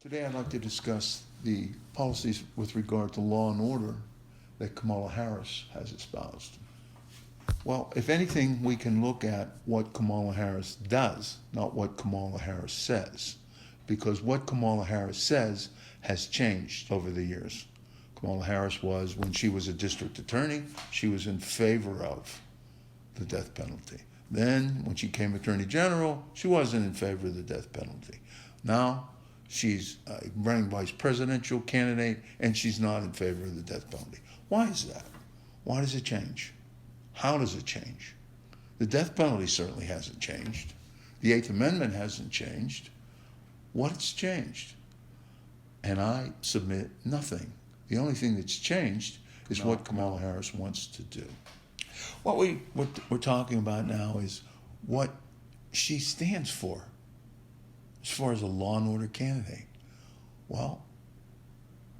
Today I'd like to discuss the policies with regard to law and order that Kamala Harris has espoused. Well, if anything, we can look at what Kamala Harris does, not what Kamala Harris says, because what Kamala Harris says has changed over the years. Kamala Harris was, when she was a district attorney, she was in favor of the death penalty. Then, when she became attorney general, she wasn't in favor of the death penalty. Now, she's a running vice presidential candidate, and she's not in favor of the death penalty. Why is that? Why does it change? How does it change? The death penalty certainly hasn't changed. The Eighth Amendment hasn't changed. What's changed? And I submit nothing. The only thing that's changed is what Kamala Harris wants to do. What we're talking about now is what she stands for as far as a law and order candidate. Well,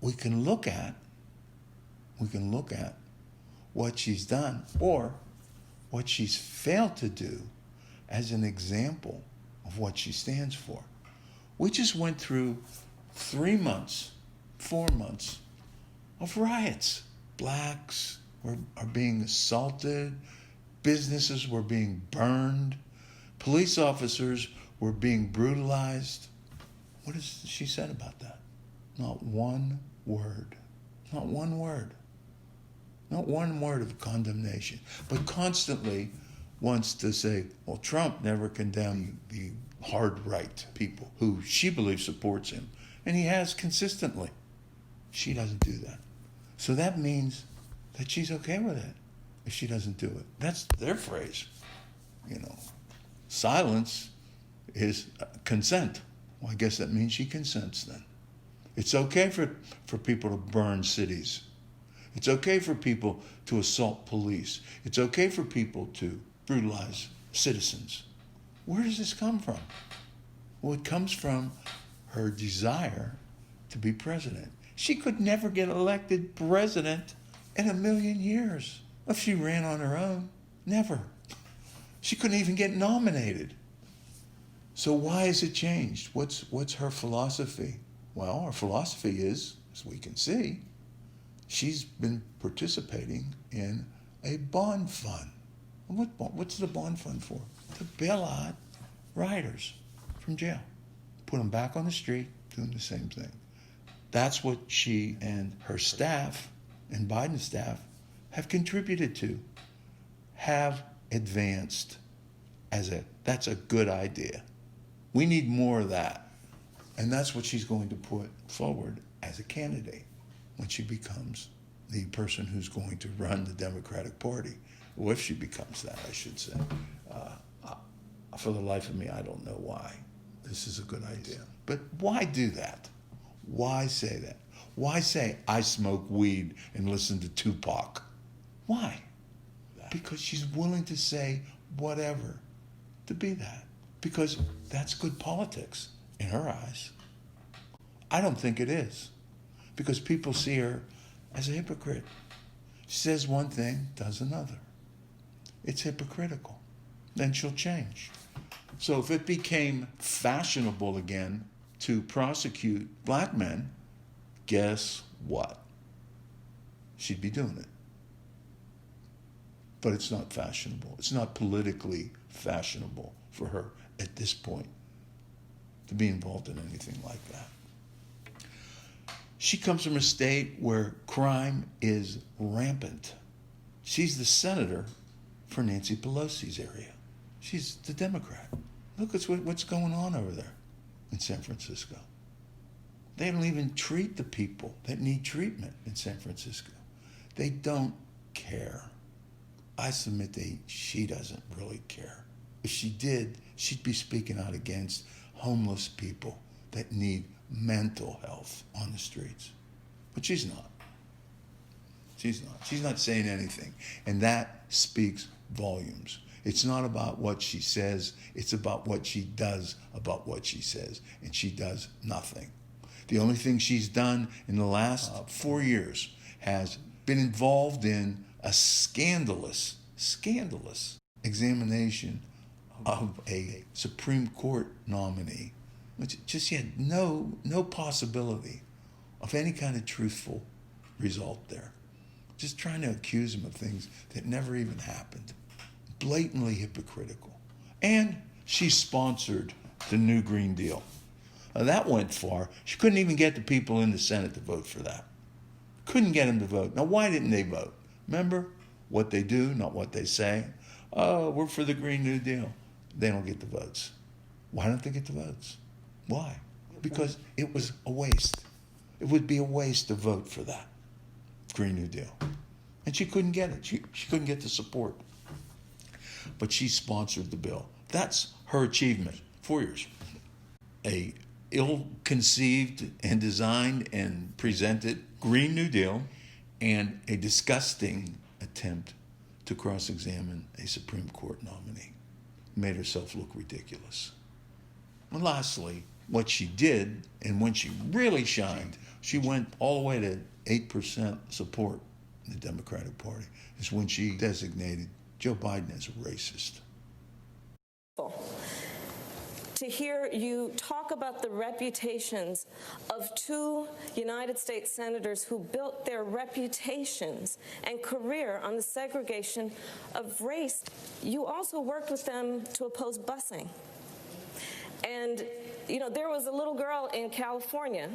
we can look at what she's done or what she's failed to do as an example of what she stands for. We just went through 4 months of riots. Blacks are being assaulted, businesses were being burned, police officers were being brutalized. What has she said about that? Not one word. Not one word. Not one word of condemnation. But constantly wants to say, well, Trump never condemned the hard right people who she believes supports him. And he has consistently. She doesn't do that. So that means that she's okay with it if she doesn't do it. That's their phrase. Silence is consent. Well, I guess that means she consents then. It's okay for people to burn cities. It's okay for people to assault police. It's okay for people to brutalize citizens. Where does this come from? Well, it comes from her desire to be president. She could never get elected president in 1,000,000 years if she ran on her own. Never. She couldn't even get nominated. So why has it changed? What's her philosophy? Well, her philosophy is, as we can see, she's been participating in a bond fund. What's the bond fund for? To bail out rioters from jail. Put them back on the street, doing the same thing. That's what she and her staff and Biden's staff have contributed to, have advanced that's a good idea. We need more of that. And that's what she's going to put forward as a candidate when she becomes the person who's going to run the Democratic Party. Or if she becomes that, I should say. For the life of me, I don't know why. This is a good idea. But why do that? Why say that? Why say, I smoke weed and listen to Tupac? Why? Because she's willing to say whatever to be that. Because that's good politics in her eyes. I don't think it is. Because people see her as a hypocrite. She says one thing, does another. It's hypocritical. Then she'll change. So if it became fashionable again to prosecute black men, guess what? She'd be doing it. But it's not fashionable. It's not politically fashionable for her at this point to be involved in anything like that. She comes from a state where crime is rampant. She's the senator for Nancy Pelosi's area. She's the Democrat. Look at what's going on over there in San Francisco. They don't even treat the people that need treatment in San Francisco. They don't care. I submit she doesn't really care. If she did, she'd be speaking out against homeless people that need mental health on the streets. But she's not. She's not. She's not saying anything. And that speaks volumes. It's not about what she says. It's about what she does about what she says. And she does nothing. The only thing she's done in the last 4 years has been involved in a scandalous examination of a Supreme Court nominee Just she had no possibility of any kind of truthful result there. Just trying to accuse him of things that never even happened. Blatantly hypocritical. And she sponsored the new Green Deal. That went far. She couldn't even get the people in the Senate to vote for that. Couldn't get them to vote. Now, why didn't they vote? Remember? What they do, not what they say. Oh, we're for the Green New Deal. They don't get the votes. Why don't they get the votes? Why? Because it was a waste. It would be a waste to vote for that Green New Deal. And she couldn't get it. She couldn't get the support. But she sponsored the bill. That's her achievement. 4 years. A ill-conceived and designed and presented Green New Deal and a disgusting attempt to cross-examine a Supreme Court nominee. Made herself look ridiculous. And lastly, what she did, and when she really shined, she went all the way to 8% support in the Democratic Party, is when she designated Joe Biden as a racist. To hear you talk about the reputations of two United States senators who built their reputations and career on the segregation of race. You also worked with them to oppose busing. And, you know, there was a little girl in California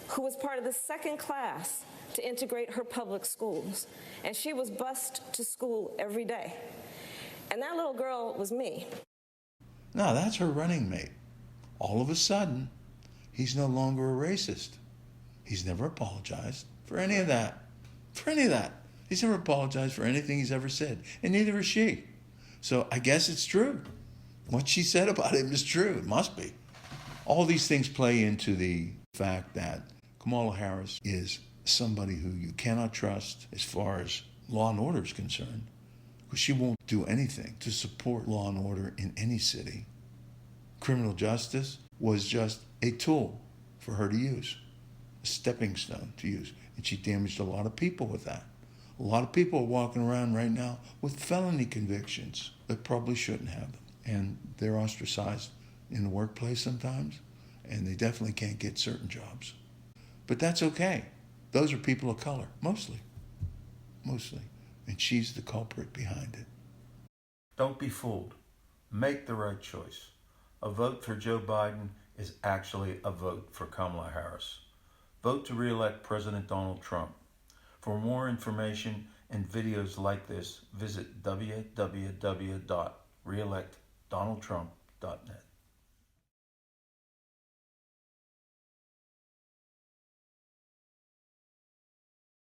who was part of the second class to integrate her public schools. And she was bused to school every day. And that little girl was me. No, that's her running mate. All of a sudden, he's no longer a racist. He's never apologized for any of that. For any of that. He's never apologized for anything he's ever said. And neither is she. So I guess it's true. What she said about him is true. It must be. All these things play into the fact that Kamala Harris is somebody who you cannot trust as far as law and order is concerned. Because she won't do anything to support law and order in any city. Criminal justice was just a tool for her to use, a stepping stone to use. And she damaged a lot of people with that. A lot of people are walking around right now with felony convictions that probably shouldn't have them. And they're ostracized in the workplace sometimes, and they definitely can't get certain jobs. But that's okay. Those are people of color, mostly. And she's the culprit behind it. Don't be fooled. Make the right choice. A vote for Joe Biden is actually a vote for Kamala Harris. Vote to re-elect President Donald Trump. For more information and videos like this, visit www.reelectdonaldtrump.net.